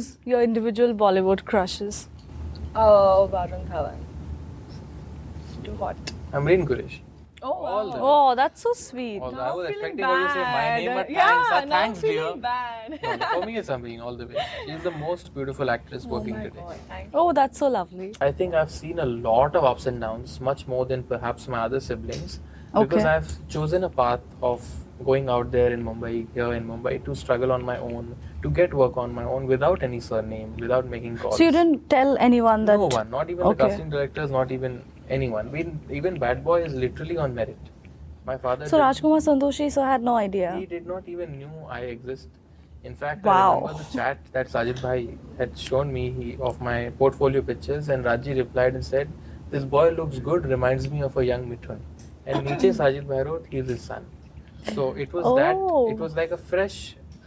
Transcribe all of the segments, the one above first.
who's your individual Bollywood crushes? Oh, Varun Dhawan. It's too hot. Amrin Qureshi. Oh, All the way. Oh, that's so sweet. Although I Now was feeling expecting her to say my name, but Yeah, thanks, now thanks, dear. feeling bad. No, for me, it's Amrin all the way. She's the most beautiful actress working Oh my today. God, thank you. Oh, that's so lovely. I think I've seen a lot of ups and downs, much more than perhaps my other siblings, because Okay. I've chosen a path of going out there in Mumbai, here in Mumbai, to struggle on my own, to get work on my own without any surname, without making calls. So you didn't tell anyone that? No one, not even Okay. the casting directors, not even anyone. Even Bad Boy is literally on merit. My father. So did- Rajkumar Santoshi so had no idea. He did not even knew I exist. In fact, Wow. I remember the chat that Sajid Bhai had shown me of my portfolio pictures, and Raji replied and said, "This boy looks good, reminds me of a young Mithun." And Niche Sajid Bhai wrote, "He is his son." So it was Oh. it was like a fresh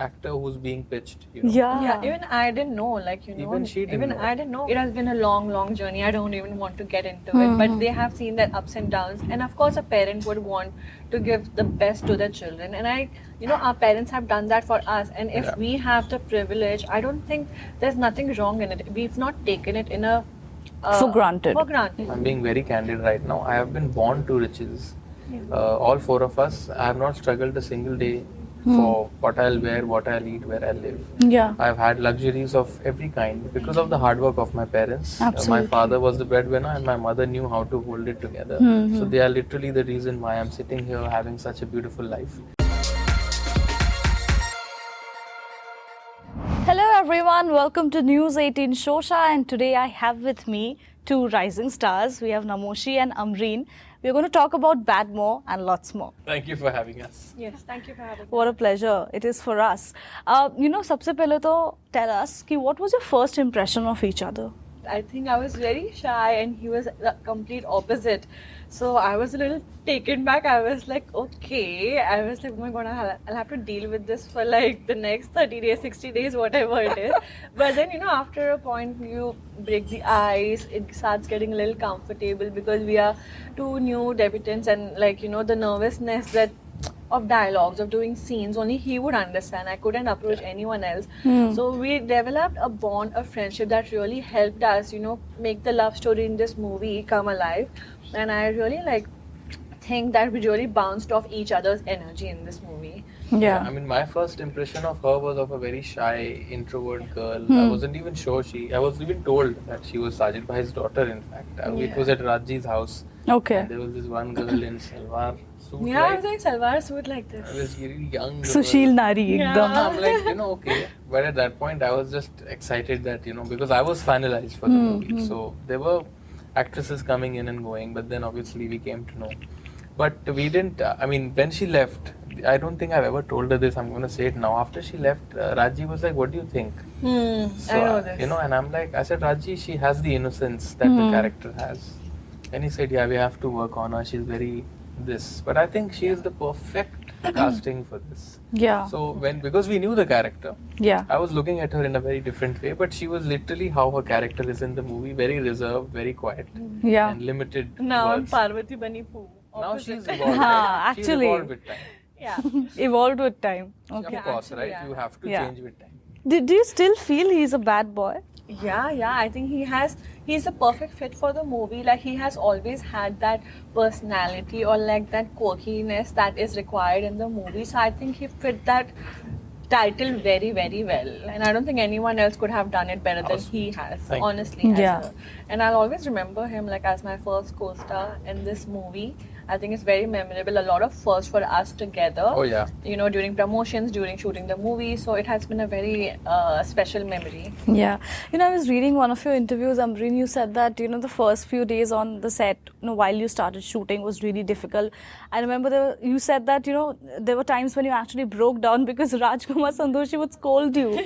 actor who's being pitched. You know? Yeah. Even I didn't know, like, you know. Even she didn't know. I didn't know. It has been a long, long journey. I don't even want to get into it. But they have seen that ups and downs. And of course, a parent would want to give the best to their children. And our parents have done that for us. And if Yeah. we have the privilege, I don't think there's nothing wrong in it. We've not taken it in a. For granted. For granted. I'm being very candid right now. I have been born to riches. All four of us. I have not struggled a single day for what I'll wear, what I'll eat, where I'll live. Yeah. I've had luxuries of every kind because of the hard work of my parents. Absolutely. My father was the breadwinner and my mother knew how to hold it together. So they are literally the reason why I'm sitting here having such a beautiful life. Hello everyone, welcome to News 18 Showsha, and today I have with me two rising stars. We have Namashi and Amrin. We're going to talk about Bad More and lots more. Thank you for having us. Yes, thank you for having me. What a pleasure it is for us. सबसे पहले तो tell us कि what was your first impression of each other? I think I was very shy and he was the complete opposite. So I was a little taken back. I was like, okay. I was like, oh my God, I'll have to deal with this for like the next 30 days, 60 days, whatever it is. But then, after a point, you break the ice. It starts getting a little comfortable because we are two new debutants and the nervousness that of dialogues, of doing scenes, only he would understand. I couldn't approach anyone else. So we developed a bond, a friendship that really helped us, make the love story in this movie come alive. And I really think that we really bounced off each other's energy in this movie. Yeah. I mean, my first impression of her was of a very shy, introvert girl. I wasn't even sure I was even told that she was Sajid Bhai's daughter, in fact. It was at Raji's house. Okay. And there was this one girl in salwar suit. Yeah, I was like salwar suit like this. I was really young. girl. Sushil Nari Yeah. ekdam. I'm like, okay. But at that point, I was just excited that, because I was finalized for the movie. So there were actresses coming in and going, but then obviously we came to know. But we didn't, when she left, I don't think I've ever told her this, I'm going to say it now. After she left, Raji was like, what do you think? So, I know this. And I'm like, I said, Raji, she has the innocence that the character has. And he said, yeah, we have to work on her. She's very this. But I think she is the perfect casting for this. Yeah. So because we knew the character, Yeah. I was looking at her in a very different way, but she was literally how her character is in the movie, very reserved, very quiet, Yeah. and limited Now I'm words. Parvati Bani Poo. Now she's Opposite. evolved. Ha, She's actually. evolved with time. Yeah. Evolved with time. Okay. Of course, actually, right? yeah. You have to Yeah. change with time. Do you still feel he's a bad boy? Yeah, I think he's a perfect fit for the movie. Like, he has always had that personality or like that quirkiness that is required in the movie. So I think he fit that title very, very well. And I don't think anyone else could have done it better than he has, Thank you. honestly. Yeah. And I'll always remember him as my first co-star in this movie. I think it's very memorable. A lot of firsts for us together. Oh, yeah. During promotions, during shooting the movie. So it has been a very special memory. Yeah. I was reading one of your interviews, Amrin, you said that, the first few days on the set, while you started shooting was really difficult. I remember you said that, there were times when you actually broke down because Rajkumar Santoshi would scold you.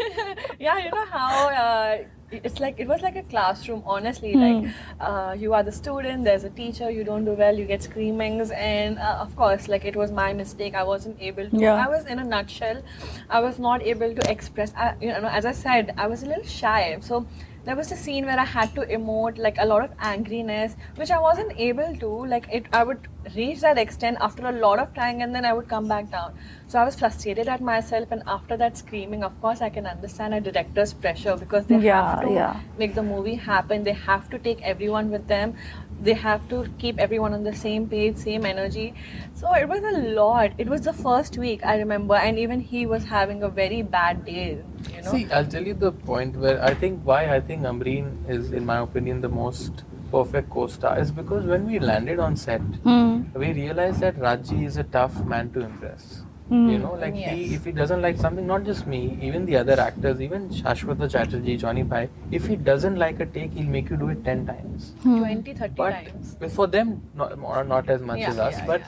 Yeah, you know how it was like a classroom, honestly. You are the student, there's a teacher, you don't do well, you get screamings, and of course, it was my mistake. I wasn't able to. Yeah. I was in a nutshell. I was not able to express. As I said, I was a little shy. So there was a scene where I had to emote like a lot of angriness, which I wasn't able to. Like I would reach that extent after a lot of time, and then I would come back down. So I was frustrated at myself, and after that screaming, of course, I can understand a director's pressure, because they have to make the movie happen. They have to take everyone with them. They have to keep everyone on the same page, same energy. So it was a lot. It was the first week, I remember, and even he was having a very bad day, you know. See, I'll tell you the point where I think Amreen is, in my opinion, the most perfect co-star is because when we landed on set, we realized that Raji is a tough man to impress. You know, like if he doesn't like something, not just me, even the other actors, even Shashwata Chatterjee, Johnny Pai, if he doesn't like a take, he'll make you do it 10 times. 20, 30 times. But for them, not as much as us, but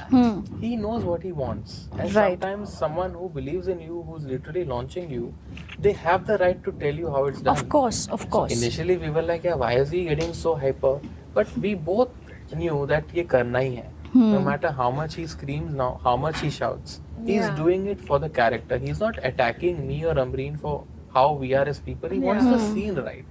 he knows what he wants. And sometimes someone who believes in you, who's literally launching you, they have the right to tell you how it's done. Of course. So initially we were like, yeah, why is he getting so hyper? But we both knew that ye karna hi hai. No matter how much he screams now, how much he shouts, he's doing it for the character. He's not attacking me or Amreen for how we are as people. He wants the scene right.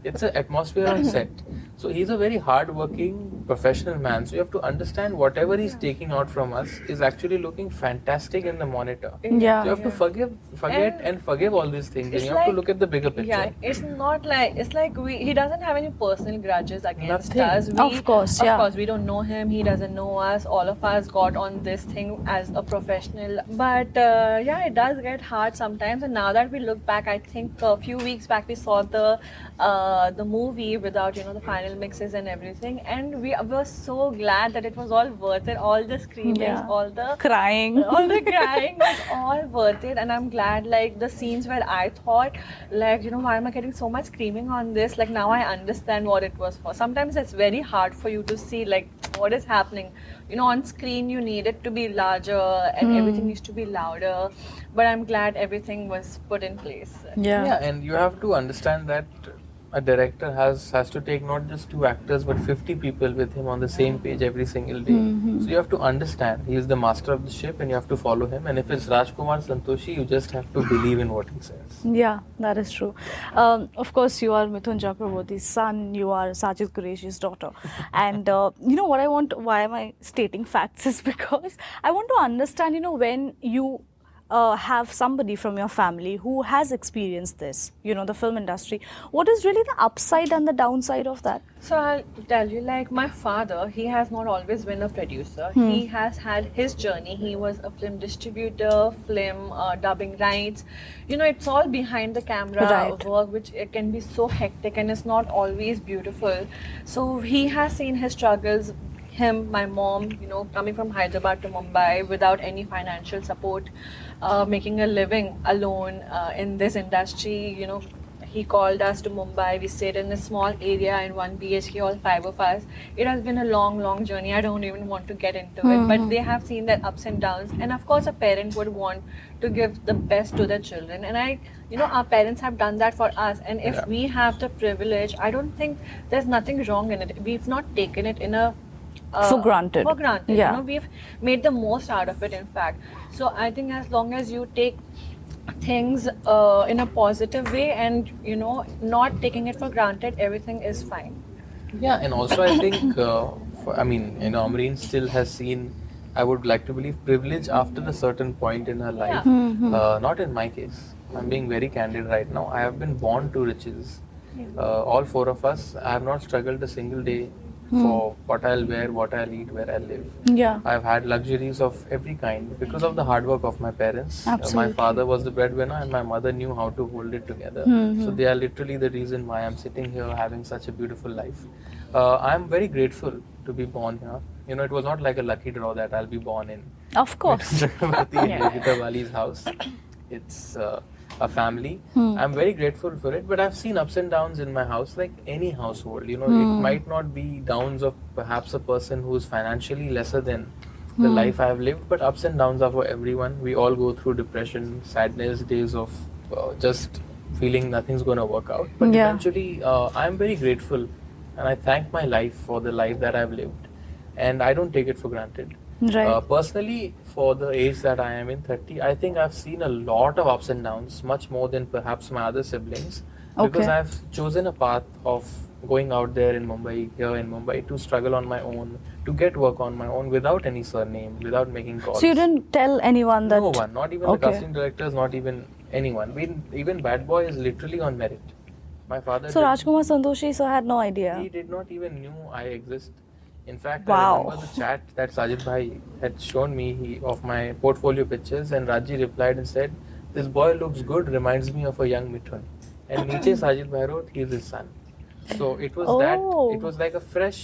It's an atmosphere on set. So he's a very hard-working professional man. So you have to understand whatever he's taking out from us is actually looking fantastic in the monitor. So you have to forgive all these things, and you have to look at the bigger picture. Yeah, it's not like he doesn't have any personal grudges against us. Of course, we don't know him. He doesn't know us. All of us got on this thing as a professional. But it does get hard sometimes. And now that we look back, I think a few weeks back we saw the movie without the final mixes and everything, and we were so glad that it was all worth it. All the screamings, all the crying was all worth it. And I'm glad, like, the scenes where I thought, like, why am I getting so much screaming on this, like, now I understand what it was for. Sometimes it's very hard for you to see, like, what is happening. On screen you need it to be larger and everything needs to be louder, but I'm glad everything was put in place. And you have to understand that a director has to take not just 2 actors but 50 people with him on the same page every single day. So you have to understand he is the master of the ship and you have to follow him, and if it's Rajkumar Santoshi, you just have to believe in what he says. Yeah, that is true. Of course, you are Mithun Chakraborty's son, you are Sajid Qureshi's daughter. And why am I stating facts is because I want to understand, when you have somebody from your family who has experienced this, the film industry, what is really the upside and the downside of that? So I'll tell you, like, my father, he has not always been a producer. He has had his journey. He was a film distributor, film dubbing rights. It's all behind the camera work, which it can be so hectic and it's not always beautiful. So he has seen his struggles. Him, my mom, coming from Hyderabad to Mumbai without any financial support, making a living alone in this industry. He called us to Mumbai. We stayed in a small area in 1 BHK, all 5 of us. It has been a long, long journey. I don't even want to get into it, but they have seen their ups and downs. And of course, a parent would want to give the best to their children. And our parents have done that for us. And if we have the privilege, I don't think there's nothing wrong in it. We've not taken it in a for granted. Yeah. We've made the most out of it, in fact. So I think as long as you take things in a positive way and, not taking it for granted, everything is fine. Yeah, and also I think, Amreen still has seen, I would like to believe, privilege after a certain point in her life. Not in my case. I'm being very candid right now. I have been born to riches. All 4 of us. I have not struggled a single day for what I'll wear, what I'll eat, where I'll live. I've had luxuries of every kind because of the hard work of my parents. My father was the breadwinner and my mother knew how to hold it together. So they are literally the reason why I'm sitting here having such a beautiful life. I'm very grateful to be born here. It was not like a lucky draw that I'll be born in Mithun Chakraborty's house. It's a family. I'm very grateful for it, but I've seen ups and downs in my house like any household. It might not be downs of perhaps a person who's financially lesser than the life I've lived, but ups and downs are for everyone. We all go through depression, sadness, days of just feeling nothing's going to work out. But eventually, I'm very grateful and I thank my life for the life that I've lived, and I don't take it for granted. Personally, for the age that I am in, 30, I think I've seen a lot of ups and downs, much more than perhaps my other siblings. Because Okay. I've chosen a path of going out there in Mumbai, here in Mumbai, to struggle on my own, to get work on my own without any surname, without making calls. So you didn't tell anyone that? No one, not even the Okay. casting directors, not even anyone. Even Bad Boy is literally on merit. My father So did, Rajkumar Santoshi so had no idea. he did not even knew I exist. In fact, Wow. I remember the chat that Sajid Bhai had shown me of my portfolio pictures, and Raji replied and said, "This boy looks good, reminds me of a young Mithun." And Niche Sajid Bhai wrote, "He is his son." So it was Oh. it was like a fresh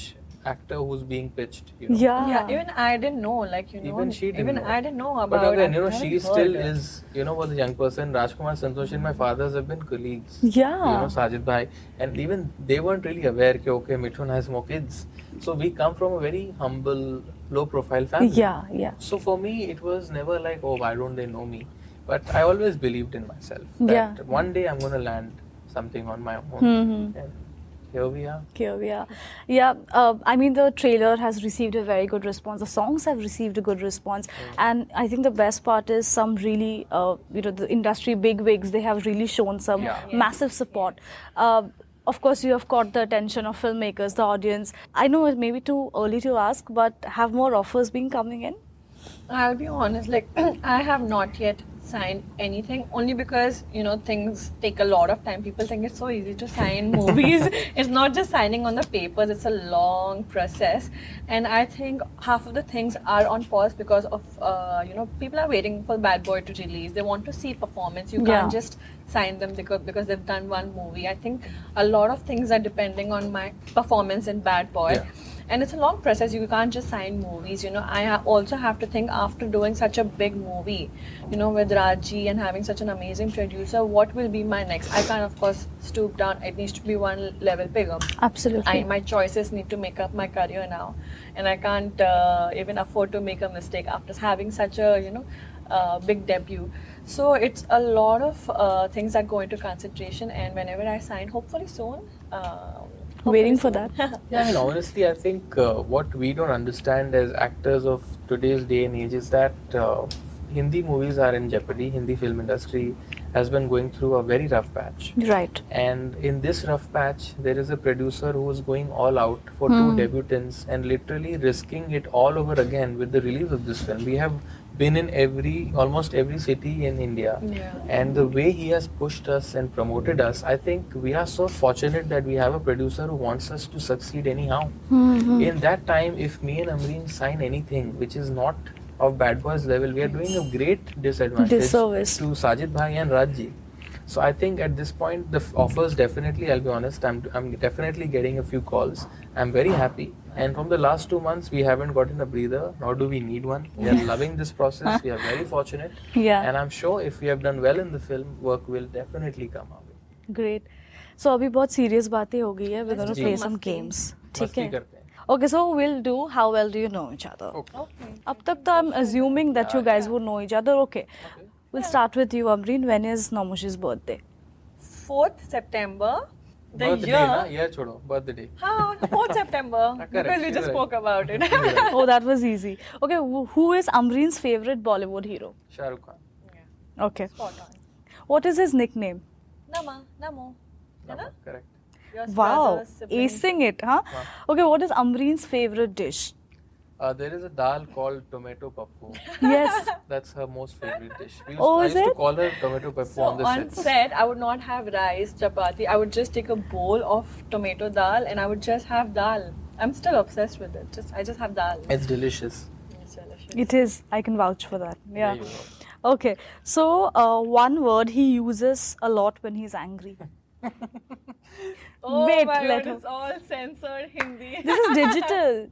actor who's being pitched. You know? Yeah. Yeah, even I didn't know, like, you know. Even she didn't even know. I didn't know But about again, it. you know, I she hadn't still heard. is, you know, was a young person. Rajkumar Santoshi and my fathers have been colleagues. Yeah. You know, Sajid Bhai. And even they weren't really aware that, okay, Mithun has more kids. So we come from a very humble, low profile family. Yeah, yeah. So for me, it was never like, oh, why don't they know me? But I always believed in myself. That Yeah. one day I'm going to land something on my own. Mm-hmm. And here we are. Here we are. Yeah, I mean, the trailer has received a very good response. The songs have received a good response. And I think the best part is some really, the industry bigwigs, they have really shown some Yeah. massive support. Of course, you have caught the attention of filmmakers, the audience. I know it may be too early to ask, but have more offers been coming in? I'll be honest, like, I have not yet signed anything, only because, you know, things take a lot of time. People think it's so easy to sign movies. It's not just signing on the papers, it's a long process. And I think half of the things are on pause because of, people are waiting for Bad Boy to release. They want to see performance. You can't Yeah. just sign them because they've done one movie. I think a lot of things are depending on my performance in Bad Boy. Yeah. And it's a long process. You can't just sign movies. You know, I also have to think, after doing such a big movie, you know, with Raji and having such an amazing producer, what will be my next? I can't, of course, stoop down. It needs to be one level bigger. Absolutely. My choices need to make up my career now, and I can't even afford to make a mistake after having such a big debut. So it's a lot of things that go into consideration, and whenever I sign, hopefully soon. Waiting for soon. that. Yeah, I mean, honestly, I think what we don't understand as actors of today's day and age is that Hindi movies are in jeopardy. Hindi film industry has been going through a very rough patch. Right. And in this rough patch, there is a producer who is going all out for two debutants and literally risking it all over again with the release of this film. We have been in almost every city in India. Yeah. And the way he has pushed us and promoted us, I think we are so fortunate that we have a producer who wants us to succeed anyhow. In that time, if me and Amrin sign anything which is not of Bad Boys level, we are doing a great disadvantage Disservice. to Sajid Bhai and Rajji. So I think at this point the offers definitely, I'll be honest, I'm definitely getting a few calls. I'm very happy. And from the last 2 months, we haven't gotten a breather, nor do we need one. We are loving this process. We are very fortunate. Yeah. And I'm sure if we have done well in the film, work will definitely come our way. Great. So अभी बहुत serious बातें हो गई है. We're going to ji. play some मस्ती. games. ठीक मस्ती है. करते हैं. Okay, so we'll do how well do you know each other. Okay. अब तक तो I'm assuming that you guys would know each other. Okay. We'll start with you, Amrin. When is Namashi's birthday? 4th September, the Birthday year. ना, year छोड़ो, birthday. 4th September. Correct, Because we you're just right. spoke about it. Oh, that was easy. Okay, who is Amrin's favorite Bollywood hero? Shah Rukh Khan. Okay. Spot on. What is his nickname? Namo. है ना? Correct. Your Wow, brother's sibling. acing it, huh? Wow. Okay, what is Amrin's favorite dish? There is a dal called tomato pappu. Yes. That's her most favorite dish. Oh, I is used to it? call her tomato pappu So on the on sets. set, I would not have rice, chapati. I would just take a bowl of tomato dal and I would just have dal. I'm still obsessed with it. I just have dal. It's delicious. It's delicious. It is. I can vouch for that. There Yeah. you go. Okay. So, one word he uses a lot when he's angry. Oh Wait, my let God, her- it's all censored Hindi. This is digital.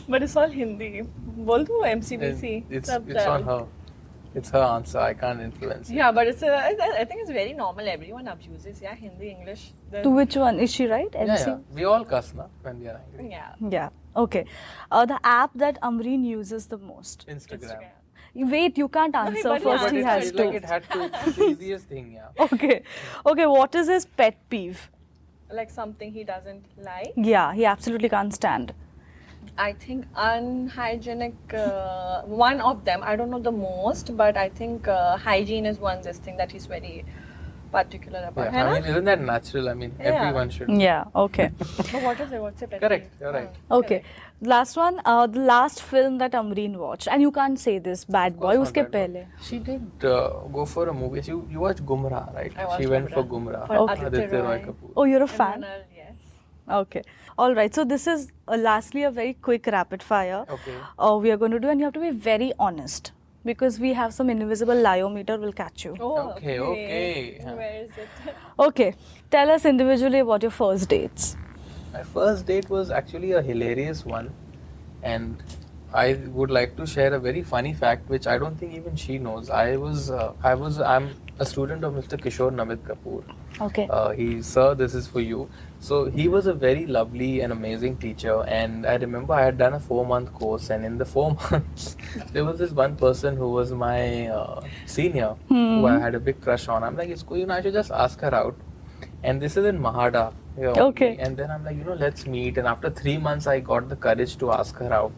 But it's all Hindi. बोल दो MCBC. It's सब on चल. her. It's her answer. I can't influence it. Yeah, but I think it's very normal. Everyone abuses. Yeah, Hindi, English. To which one? Is she right? Yeah, MC? yeah. We all cuss na when we are angry. Yeah. Yeah. Okay. The app that Amrin uses the most. Instagram. Wait, you can't answer. but First, yeah, he But has it's like to. it had to. It's the easiest thing, yeah. Okay. Okay. What is his pet peeve? Like something he doesn't like. Yeah, he absolutely can't stand. I think unhygienic, one of them, I don't know the most, but I think hygiene is one this thing that he's very particular about. Yeah, I mean, isn't that natural? I mean, Yeah. everyone should. Yeah, okay. But what is it? What's your pet Correct, peeve? you're right. Okay. Last one, the last film that Amrin watched. And you can't say this, Bad Boy. course Uske not Bad pehle. She did go for a movie. You watched Gumrah, right? I watched She went Gumrah. for Gumrah. For Okay. Aditya Roy. Kapoor. Oh, you're a And fan? Ronald, yes. Okay. All right. So this is lastly a very quick rapid fire. Okay. We are going to do, and you have to be very honest because we have some invisible liometer will catch you. Oh, Okay. Where is it? Okay. Tell us individually about your first dates. My first date was actually a hilarious one, and I would like to share a very funny fact, which I don't think even she knows. I'm a student of Mr. Kishore Namit Kapoor. Okay. Sir, this is for you. So he was a very lovely and amazing teacher, and I remember I had done a 4-month course, and in the 4 months, there was this one person who was my senior, who I had a big crush on. I'm like, it's cool, I should just ask her out. And this is in Mahada. Okay. And then I'm like, let's meet. And after 3 months, I got the courage to ask her out.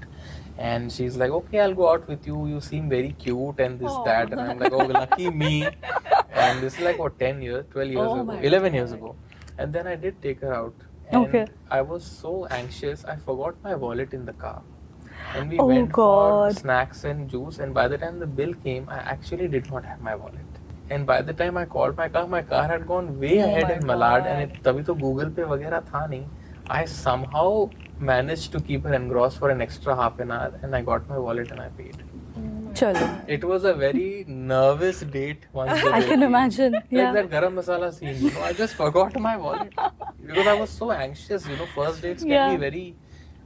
And she's like, okay, I'll go out with you. You seem very cute and this, that. And I'm like, oh, lucky me. And this is like, 12 years ago, 11 years ago. And then I did take her out. And Okay. I was so anxious, I forgot my wallet in the car. And we Oh, went God. for snacks and juice. And by the time the bill came, I actually did not have my wallet. And by the time I called my car had gone way ahead in Malad, and तभी तो Google Pay वगैरह था नहीं. I somehow managed to keep her engrossed for an extra half an hour, and I got my wallet and I paid. Chalo. It was a very nervous date once the I day can came. imagine. Like Yeah. that garam masala scene. I just forgot my wallet because I was so anxious. First dates can be very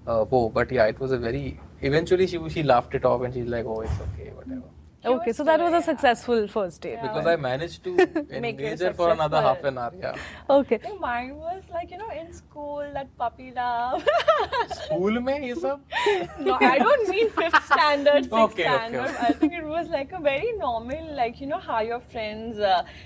but yeah, it was a very. Eventually, she laughed it off and she's like, oh, it's okay, whatever. Okay, so that was a successful first date. Because I managed to engage her for another half an hour. Yeah. Okay. I think mine was like, in school, that puppy love. School mein ye sab? No, I don't mean 5th standard, 6th Okay. standard. I think it was like a very normal, like, how your friends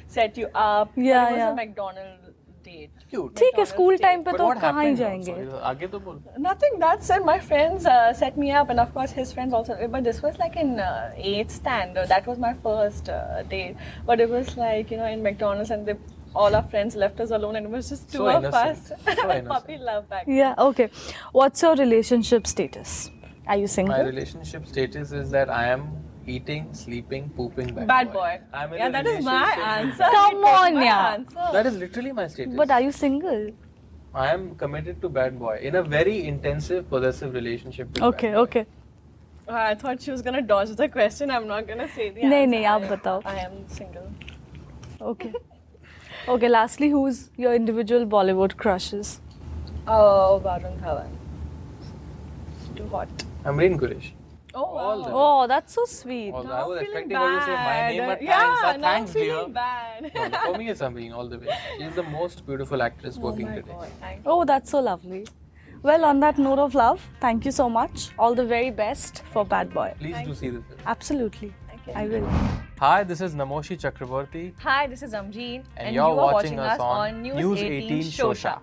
set you up. Yeah, But it was yeah. a McDonald's date. Cute. ठीक है school time पे But तो what कहाँ ही happened? जाएंगे. Sorry, आगे तो बोल. Nothing, that's it. My friends set me up, and of course his friends also. But this was like in 8th standard. That was my first date. But it was like, in McDonald's, and all our friends left us alone, and it was just two So of innocent. us. So innocent. Puppy love back. Yeah. Okay. What's your relationship status? Are you single? My relationship status is that I am eating, sleeping, pooping Bad boy. I'm in Yeah, a that is my relationship. answer. Come That's on, my yeah. answer. That is literally my status. But are you single? I am committed to bad boy in a very intensive, possessive relationship. With Okay. bad boy. Okay. I thought she was gonna dodge the question. I'm not gonna say the नहीं, answer. नहीं, आप बताओ. I am single. Okay. Okay. Lastly, who's your individual Bollywood crushes? Oh, Varun Dhawan. Too hot. Amrin Qureshi. Oh, All the way. Oh, that's so sweet. Although I Now was feeling expecting her to say my name, but yeah, thanks, now thanks, dear. feeling bad. No, for me, it's Amrin all the way. She's the most beautiful actress working Oh my today. God, thank you. Oh, that's so lovely. Well, on that note of love, thank you so much. All the very best for Bad Boy. Please do see the film. Absolutely. Thank you. I will. Hi, this is Namashi Chakraborty, Hi, this is Amrin, and you're you are watching us on News 18 Showsha.